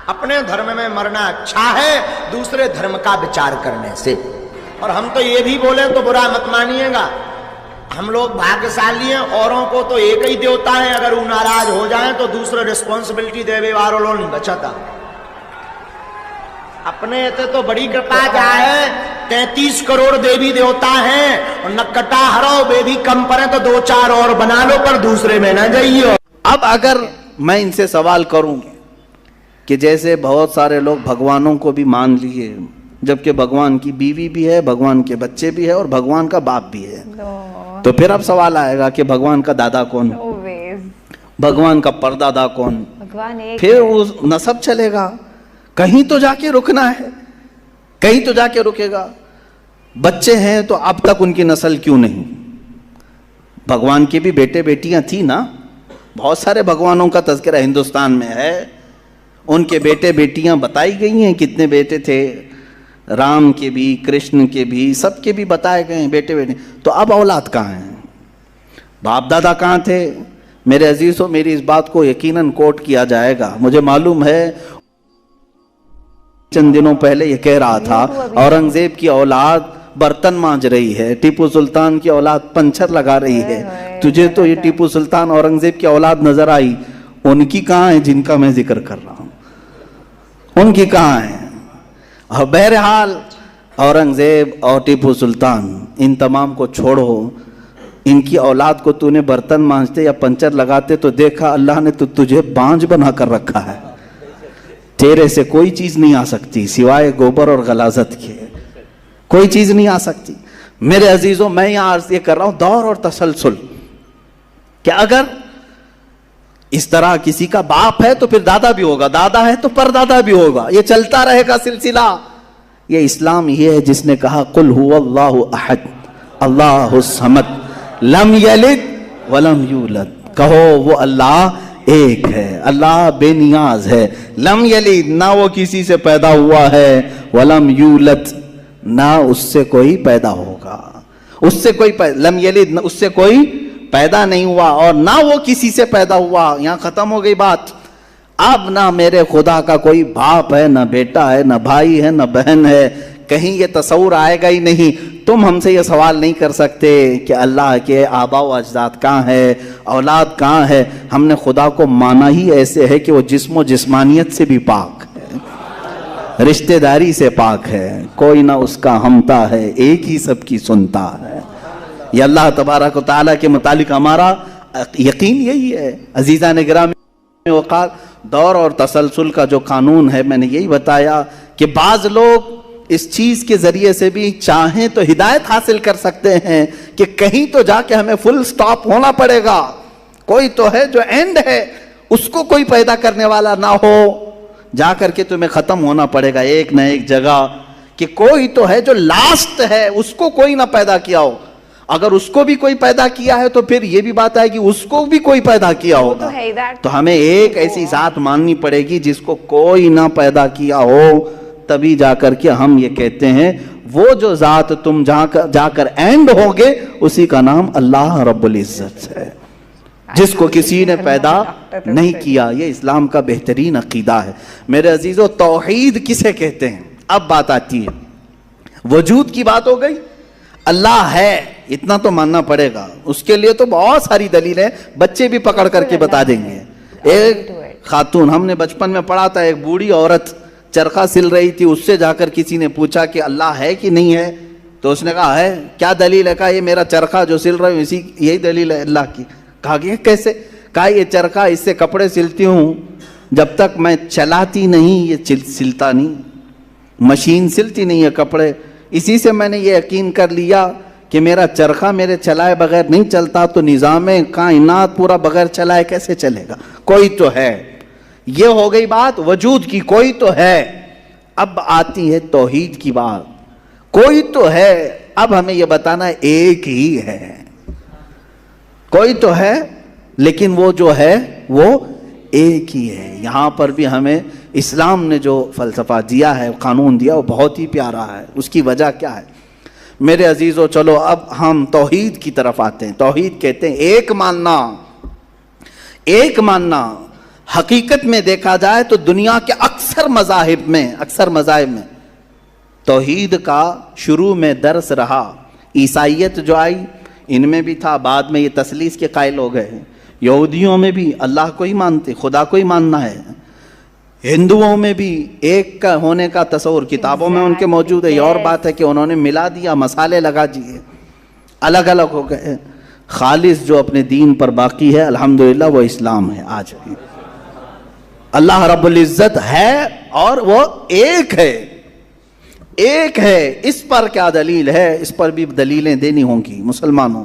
اپنے دھرم میں مرنا اچھا ہے دوسرے دھرم کا وچار کرنے سے۔ اور ہم تو یہ بھی بولیں تو برا مت مانیے گا، ہم لوگ بھاگیشالی ہیں، اوروں کو تو ایک ہی دیوتا ہے، اگر وہ ناراض ہو جائیں تو دوسرے ریسپانسبلٹی دے وارو لو نہیں بچتا۔ اپنے تے تو بڑی کرپا جائے 33 کروڑ دیوی دیوتا ہیں، اور نکٹا ہرو بے بھی کم پڑے تو 2-4 اور بنا لو، پر دوسرے میں نہ جائیے۔ اب اگر میں ان سے سوال کروں کہ جیسے بہت سارے لوگ بھگوانوں کو بھی مان لیے، جبکہ بھگوان کی بیوی بھی ہے، بھگوان کے بچے بھی ہے، اور بھگوان کا باپ بھی ہے، تو پھر اب سوال آئے گا کہ بھگوان کا دادا کون، بھگوان کا پردادا کون، پھر وہ نسب چلے گا، کہیں تو جا کے رکنا ہے، کہیں تو جا کے رکے گا۔ بچے ہیں تو اب تک ان کی نسل کیوں نہیں؟ بھگوان کے بھی بیٹے بیٹیاں تھیں نا، بہت سارے بھگوانوں کا تذکرہ ہندوستان میں ہے، ان کے بیٹے بیٹیاں بتائی گئی ہیں، کتنے بیٹے تھے، رام کے بھی، کرشن کے بھی، سب کے بھی بتائے گئے ہیں بیٹے بیٹے۔ تو اب اولاد کہاں ہیں؟ باپ دادا کہاں تھے؟ میرے عزیزوں، میری اس بات کو یقیناً کوٹ کیا جائے گا، مجھے معلوم ہے چند دنوں پہلے یہ کہہ رہا تھا اورنگزیب کی اولاد برتن مانج رہی ہے، ٹیپو سلطان کی اولاد پنچر لگا رہی ہے، تجھے تو یہ ٹیپو سلطان اورنگزیب کی اولاد نظر آئی، ان کی کہاں ہے جن کا میں ذکر کر رہا ہوں؟ ان کی کہاں ہے؟ اور بہرحال اورنگزیب اور ٹیپو سلطان ان تمام کو چھوڑو، ان کی اولاد کو تو نے برتن مانجتے یا پنچر لگاتے تو دیکھا اللہ نے تو تجھے بانج بنا کر رکھا ہے، تیرے سے کوئی چیز نہیں آ سکتی سوائے گوبر اور غلاظت کے، کوئی چیز نہیں آ سکتی۔ میرے عزیزوں، میں یہاں عرض یہ کر رہا ہوں دور اور تسلسل، کہ اگر اس طرح کسی کا باپ ہے تو پھر دادا بھی ہوگا، دادا ہے تو پردادا بھی ہوگا، یہ چلتا رہے گا سلسلہ۔ یہ اسلام یہ ہے جس نے کہا قل هو اللہ احد اللہ الصمد لم یلد ولم یولد، کہو وہ اللہ ایک ہے، اللہ بے نیاز ہے، لم یلد نہ وہ کسی سے پیدا ہوا ہے، ولم یولد نہ اس سے کوئی پیدا ہوگا، اس سے کوئی لم یلد نہ اس سے کوئی پیدا نہیں ہوا، اور نہ وہ کسی سے پیدا ہوا۔ یہاں ختم ہو گئی بات۔ اب نہ میرے خدا کا کوئی باپ ہے، نہ بیٹا ہے، نہ بھائی ہے، نہ بہن ہے، کہیں یہ تصور آئے گا ہی نہیں۔ تم ہم سے یہ سوال نہیں کر سکتے کہ اللہ کے آباء و اجداد کہاں ہے، اولاد کہاں ہے۔ ہم نے خدا کو مانا ہی ایسے ہے کہ وہ جسم و جسمانیت سے بھی پاک ہے، رشتہ داری سے پاک ہے، کوئی نہ اس کا ہمتا ہے، ایک ہی سب کی سنتا ہے۔ یہ اللہ تبارک و تعالیٰ کے متعلق ہمارا یقین یہی ہے۔ عزیزان گرامی وقار، دور اور تسلسل کا جو قانون ہے، میں نے یہی بتایا کہ بعض لوگ اس چیز کے ذریعے سے بھی چاہیں تو ہدایت حاصل کر سکتے ہیں کہ کہیں تو جا کے ہمیں فل سٹاپ ہونا پڑے گا، کوئی تو ہے جو اینڈ ہے، اس کو کوئی پیدا کرنے والا نہ ہو، جا کر کے تمہیں ختم ہونا پڑے گا ایک نہ ایک جگہ، کہ کوئی تو ہے جو لاسٹ ہے، اس کو کوئی نہ پیدا کیا ہو۔ اگر اس کو بھی کوئی پیدا کیا ہے تو پھر یہ بھی بات ہے کہ اس کو بھی کوئی پیدا کیا ہوگا، تو ہمیں ایک ایسی ذات ماننی پڑے گی جس کو کوئی نہ پیدا کیا ہو، تبھی جا کر کے ہم یہ کہتے ہیں وہ جو ذات تم جا کر اینڈ ہوگے اسی کا نام اللہ رب العزت ہے، جس کو کسی نے پیدا نہیں کیا۔ یہ اسلام کا بہترین عقیدہ ہے۔ میرے عزیزو، توحید کسے کہتے ہیں؟ اب بات آتی ہے، وجود کی بات ہو گئی، اللہ ہے اتنا تو ماننا پڑے گا، اس کے لیے تو بہت ساری دلیلیں بچے بھی پکڑ کر کے بتا دیں گے۔ ایک خاتون، ہم نے بچپن میں پڑھا تھا، ایک بوڑھی عورت چرخہ سل رہی تھی، اس سے جا کر کسی نے پوچھا کہ اللہ ہے کہ نہیں ہے، تو اس نے کہا ہے۔ کیا دلیل ہے؟ کہا یہ میرا چرخہ جو سل رہا ہوں اسی یہی دلیل ہے اللہ کی۔ کہا کہ کیسے؟ کہا یہ چرخہ، اس سے کپڑے سلتی ہوں، جب تک میں چلاتی نہیں یہ سلتا نہیں، مشین سلتی نہیں ہے کپڑے، اسی سے میں نے یہ یقین کر لیا کہ میرا چرخہ میرے چلائے بغیر نہیں چلتا، تو نظام کائنات پورا بغیر چلائے کیسے چلے گا؟ کوئی تو ہے۔ یہ ہو گئی بات وجود کی، کوئی تو ہے۔ اب آتی ہے توحید کی بات، کوئی تو ہے، اب ہمیں یہ بتانا ایک ہی ہے، کوئی تو ہے لیکن وہ جو ہے وہ ایک ہی ہے۔ یہاں پر بھی ہمیں اسلام نے جو فلسفہ دیا ہے، قانون دیا، وہ بہت ہی پیارا ہے۔ اس کی وجہ کیا ہے میرے عزیزو؟ چلو اب ہم توحید کی طرف آتے ہیں۔ توحید کہتے ہیں ایک ماننا، ایک ماننا، حقیقت میں دیکھا جائے تو دنیا کے اکثر مذاہب میں توحید کا شروع میں درس رہا. عیسائیت جو آئی ان میں بھی تھا، بعد میں یہ تثلیث کے قائل ہو گئے. یہودیوں میں بھی اللہ کو ہی مانتے، خدا کو ہی ماننا ہے. ہندوؤں میں بھی ایک کا ہونے کا تصور کتابوں میں ان کے موجود ہے. یہ اور بات ہے کہ انہوں نے ملا دیا، مسالے لگا دیے، الگ الگ ہو گئے. خالص جو اپنے دین پر باقی ہے الحمدللہ وہ اسلام ہے. آج بھی اللہ رب العزت ہے اور وہ ایک ہے. اس پر کیا دلیل ہے؟ اس پر بھی دلیلیں دینی ہوں گی مسلمانوں.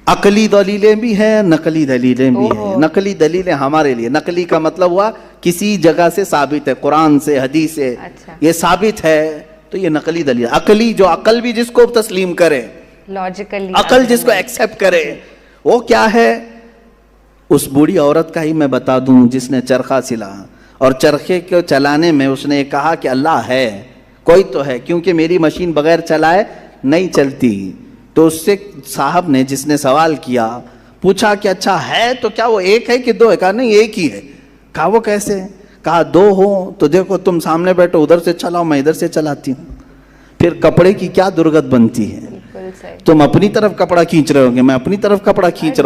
عقلی دلیلیں بھی ہیں، نقلی دلیلیں بھی ہیں. نقلی دلیلیں ہمارے لیے، نقلی کا مطلب ہوا کسی جگہ سے ثابت ہے، قرآن سے، حدیث سے یہ ثابت ہے تو یہ نقلی دلیل. عقلی جو عقل بھی جس کو تسلیم کرے، لاجیکلی عقل جس کو ایکسیپٹ کرے، وہ کیا ہے؟ اس بوڑھی عورت کا ہی میں بتا دوں جس نے چرخہ سلا اور چرخے کو چلانے میں اس نے کہا کہ اللہ ہے، کوئی تو ہے، کیونکہ میری مشین بغیر چلائے نہیں چلتی. تو اس سے صاحب نے جس نے سوال کیا پوچھا کہ اچھا ہے تو کیا وہ ایک ہے کہ دو ہے؟ کہا نہیں ایک ہی ہے. کہا وہ کیسے؟ کہا دو ہوں تو دیکھو تم سامنے بیٹھو، ادھر سے چلاؤ، میں ادھر سے چلاتی ہوں. پھر کپڑے کی کیا درگت بنتی ہے؟ تم اپنی طرف کپڑا کھینچ رہے ہوں گے، میں اپنی طرف کپڑا کھینچ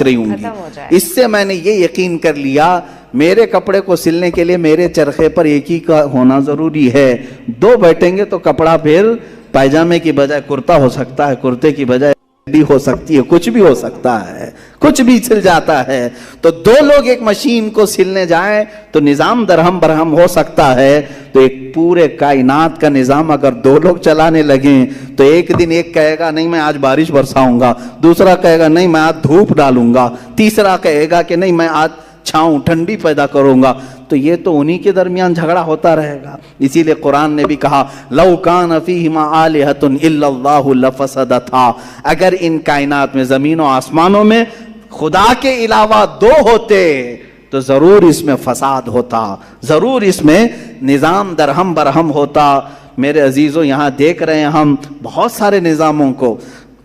رہی ہوں گی. اس سے میں نے یہ یقین کر لیا میرے کپڑے کو سلنے کے لیے میرے چرخے پر ایک ہی کا ہونا ضروری ہے. دو بیٹھیں گے تو کپڑا پھر پائجامے کی بجائے کرتا ہو سکتا ہے، کرتے کی بجائے بھی ہو سکتی ہے، کچھ بھی ہو سکتا ہے، کچھ بھی سل جاتا ہے. تو دو لوگ ایک مشین کو سلنے جائیں تو نظام درہم برہم ہو سکتا ہے. تو ایک پورے کائنات کا نظام اگر دو لوگ چلانے لگیں تو ایک دن ایک کہے گا نہیں میں آج بارش برساؤں گا، دوسرا کہے گا نہیں میں آج دھوپ ڈالوں گا، تیسرا کہے گا کہ نہیں میں آج چھاؤں ٹھنڈی پیدا کروں گا. تو یہ تو انہی کے درمیان جھگڑا ہوتا رہے گا. اسی لیے قرآن نے بھی کہا لو کان فیہما آلہۃ الا اللہ لفسدتا، اگر ان کائنات میں زمین و آسمانوں میں خدا کے علاوہ دو ہوتے تو ضرور اس میں فساد ہوتا، ضرور اس میں نظام درہم برہم ہوتا. میرے عزیزوں یہاں دیکھ رہے ہیں ہم بہت سارے نظاموں کو،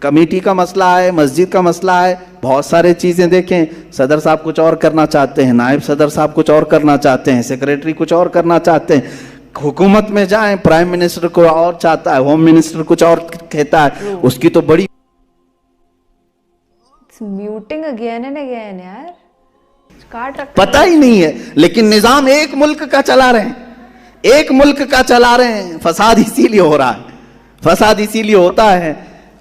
کمیٹی کا مسئلہ ہے، مسجد کا مسئلہ ہے، بہت سارے چیزیں دیکھیں. صدر صاحب کچھ اور کرنا چاہتے ہیں، نائب صدر صاحب کچھ اور کرنا چاہتے ہیں، سیکریٹری کچھ اور کرنا چاہتے ہیں. حکومت میں جائیں پرائم منسٹر کو اور چاہتا ہے، ہوم منسٹر کچھ اور کہتا ہے، اس کی تو بڑی میوٹنگ اگین اینڈ اگین یار پتہ ہی نہیں ہے. لیکن نظام ایک ملک کا چلا رہے ہیں، ایک ملک کا چلا رہے ہیں. فساد اسی لیے ہو رہا ہے، فساد اسی لیے ہوتا ہے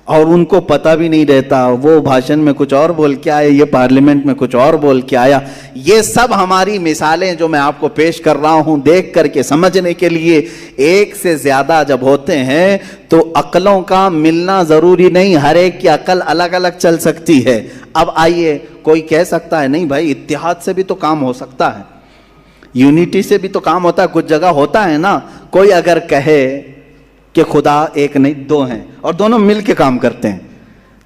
اور ان کو پتہ بھی نہیں رہتا. وہ بھاشن میں کچھ اور بول کے آئے، یہ پارلیمنٹ میں کچھ اور بول کے آیا. یہ سب ہماری مثالیں جو میں آپ کو پیش کر رہا ہوں دیکھ کر کے سمجھنے کے لیے. ایک سے زیادہ جب ہوتے ہیں تو عقلوں کا ملنا ضروری نہیں، ہر ایک کی عقل الگ الگ چل سکتی ہے. اب آئیے کوئی کہہ سکتا ہے نہیں بھائی اتحاد سے بھی تو کام ہو سکتا ہے، یونٹی سے بھی تو کام ہوتا ہے، کچھ جگہ ہوتا ہے نا. کوئی اگر کہے کہ خدا ایک نہیں دو ہیں اور دونوں مل کے کام کرتے ہیں،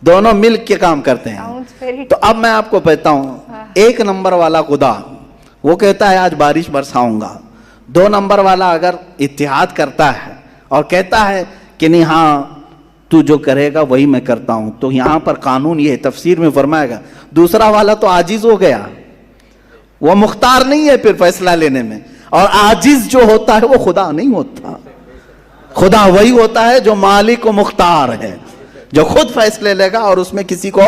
دونوں مل کے کام کرتے ہیں، تو اب میں آپ کو کہتا ہوں ایک نمبر والا خدا وہ کہتا ہے آج بارش برساؤں گا. 2 نمبر والا اگر اتحاد کرتا ہے اور کہتا ہے کہ نہیں ہاں تو جو کرے گا وہی میں کرتا ہوں، تو یہاں پر قانون یہ تفسیر میں فرمائے گا دوسرا والا تو عاجز ہو گیا، وہ مختار نہیں ہے پھر فیصلہ لینے میں. اور عاجز جو ہوتا ہے وہ خدا نہیں ہوتا. خدا وہی ہوتا ہے جو مالک و مختار ہے، جو خود فیصلے لے گا اور اس میں کسی کو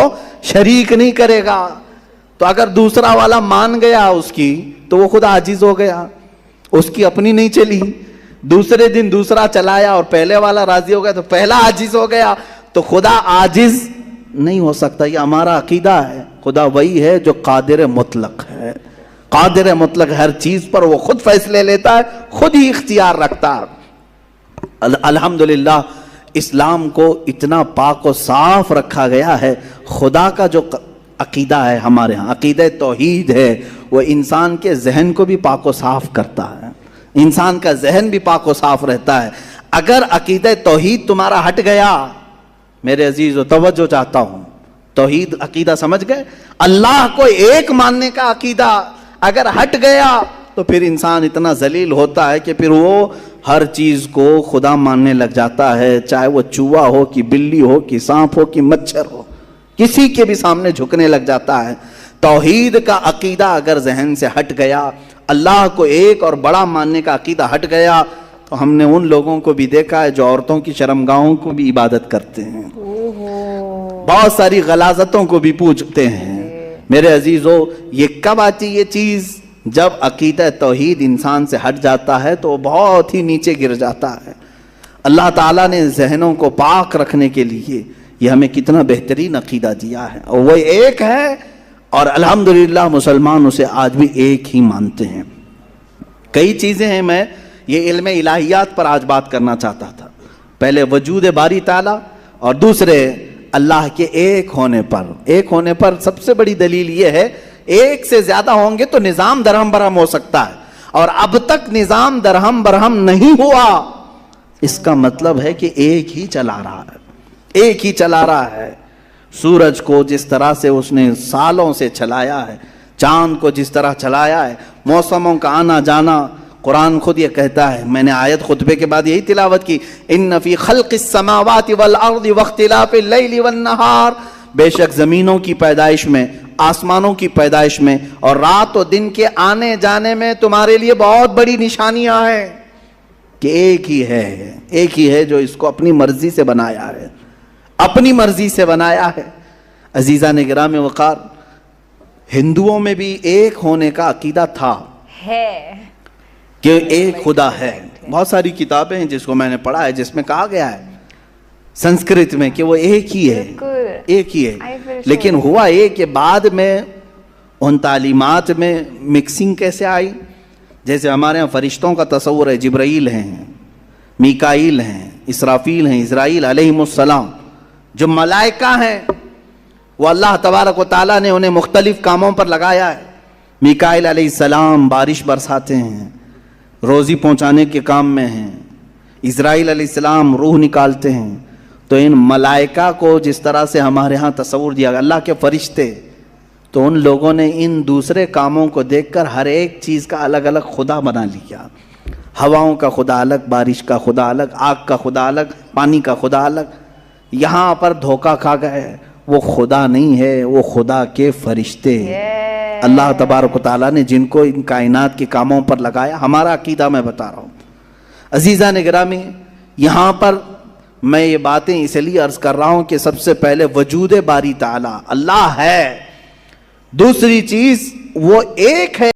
شریک نہیں کرے گا. تو اگر دوسرا والا مان گیا اس کی تو وہ خدا عاجز ہو گیا، اس کی اپنی نہیں چلی. دوسرے دن دوسرا چلایا اور پہلے والا راضی ہو گیا تو پہلا عاجز ہو گیا. تو خدا عاجز نہیں ہو سکتا. یہ ہمارا عقیدہ ہے. خدا وہی ہے جو قادر مطلق ہے، قادر مطلق ہر چیز پر وہ خود فیصلے لیتا ہے، خود ہی اختیار رکھتا ہے. الحمدللہ اسلام کو اتنا پاک و صاف رکھا گیا ہے. خدا کا جو عقیدہ ہے ہمارے ہاں عقیدہ توحید ہے، وہ انسان کے ذہن کو بھی پاک و صاف کرتا ہے، انسان کا ذہن بھی پاک و صاف رہتا ہے. اگر عقیدہ توحید تمہارا ہٹ گیا، میرے عزیزو توجہ چاہتا ہوں، توحید عقیدہ سمجھ گئے، اللہ کو ایک ماننے کا عقیدہ اگر ہٹ گیا تو پھر انسان اتنا ذلیل ہوتا ہے کہ پھر وہ ہر چیز کو خدا ماننے لگ جاتا ہے، چاہے وہ چوہا ہو کہ بلی ہو کہ سانپ ہو کہ مچھر ہو، کسی کے بھی سامنے جھکنے لگ جاتا ہے. توحید کا عقیدہ اگر ذہن سے ہٹ گیا, اللہ کو ایک اور بڑا ماننے کا عقیدہ ہٹ گیا, تو ہم نے ان لوگوں کو بھی دیکھا ہے جو عورتوں کی شرمگاہوں کو بھی عبادت کرتے ہیں, بہت ساری غلاظتوں کو بھی پوجتے ہیں. میرے عزیزو, یہ کب آتی یہ چیز؟ جب عقیدہ توحید انسان سے ہٹ جاتا ہے تو وہ بہت ہی نیچے گر جاتا ہے. اللہ تعالیٰ نے ذہنوں کو پاک رکھنے کے لیے یہ ہمیں کتنا بہترین عقیدہ دیا ہے, اور وہ ایک ہے, اور الحمدللہ مسلمان اسے آج بھی ایک ہی مانتے ہیں. کئی چیزیں ہیں, میں یہ علم الہیات پر آج بات کرنا چاہتا تھا. پہلے وجود باری تعالیٰ, اور دوسرے اللہ کے ایک ہونے پر. ایک ہونے پر سب سے بڑی دلیل یہ ہے, ایک سے زیادہ ہوں گے تو نظام درہم برہم ہو سکتا ہے, اور اب تک نظام درہم برہم نہیں ہوا. اس کا مطلب ہے کہ ایک ہی چلا رہا ہے, ایک ہی چلا رہا ہے. سورج کو جس طرح سے اس نے سالوں سے چلایا ہے, چاند کو جس طرح چلایا ہے, موسموں کا آنا جانا, قرآن خود یہ کہتا ہے, میں نے آیت خطبے کے بعد یہی تلاوت کی, ان فی خلق السماوات والارض واختلاف اللیل والنہار, بے شک زمینوں کی پیدائش میں, آسمانوں کی پیدائش میں, اور رات و دن کے آنے جانے میں تمہارے لیے بہت بڑی نشانیاں ہیں. کہ ایک ہی ہے, ایک ہی ہے جو اس کو اپنی مرضی سے بنایا ہے, اپنی مرضی سے بنایا ہے. عزیزان گرامی وقار, ہندوؤں میں بھی ایک ہونے کا عقیدہ تھا کہ ایک خدا ہے. بہت ساری کتابیں ہیں جس کو میں نے پڑھا ہے جس میں کہا گیا ہے سنسکرت میں کہ وہ ایک ہی ہے, ایک ہی ہے. لیکن ہوا یہ کہ بعد میں ان تعلیمات میں مکسنگ کیسے آئی. جیسے ہمارے ہاں فرشتوں کا تصور ہے, جبرائیل ہیں, میکائیل ہیں, اسرافیل ہیں, اسرائیل علیہم السلام, جو ملائکہ ہیں وہ اللہ تبارک و تعالیٰ نے انہیں مختلف کاموں پر لگایا ہے. میکائیل علیہ السلام بارش برساتے ہیں, روزی پہنچانے کے کام میں ہیں. اسرائیل علیہ السلام روح نکالتے ہیں. تو ان ملائکہ کو جس طرح سے ہمارے ہاں تصور دیا گیا اللہ کے فرشتے, تو ان لوگوں نے ان دوسرے کاموں کو دیکھ کر ہر ایک چیز کا الگ الگ خدا بنا لیا. ہواؤں کا خدا الگ, بارش کا خدا الگ, آگ کا خدا الگ, پانی کا خدا الگ. یہاں پر دھوکہ کھا گئے, وہ خدا نہیں ہے, وہ خدا کے فرشتے. اللہ تبارک و تعالیٰ نے جن کو ان کائنات کے کاموں پر لگایا. ہمارا عقیدہ میں بتا رہا ہوں. عزیزان گرامی, یہاں پر میں یہ باتیں اس لیے عرض کر رہا ہوں کہ سب سے پہلے وجود باری تعالیٰ اللہ ہے. دوسری چیز وہ ایک ہے.